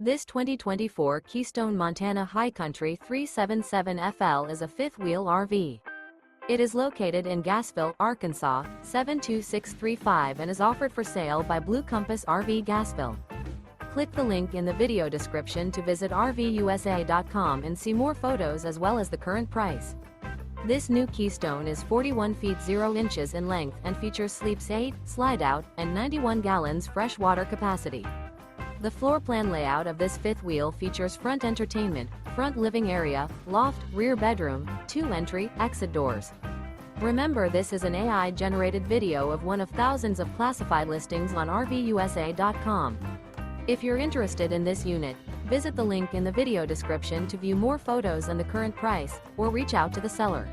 This 2024 Keystone Montana High Country 377FL is a fifth-wheel RV. It is located in Gassville, Arkansas, 72635 and is offered for sale by Blue Compass RV Gassville. Click the link in the video description to visit RVUSA.com and see more photos as well as the current price. This new Keystone is 41 feet 0 inches in length and features sleeps 8, Slideout, and 91 gallons fresh water capacity. The floor plan layout of this fifth wheel features front entertainment, front living area, loft, rear bedroom, 2 entry, exit doors. Remember, this is an AI-generated video of one of thousands of classified listings on RVUSA.com. If you're interested in this unit, visit the link in the video description to view more photos and the current price, or reach out to the seller.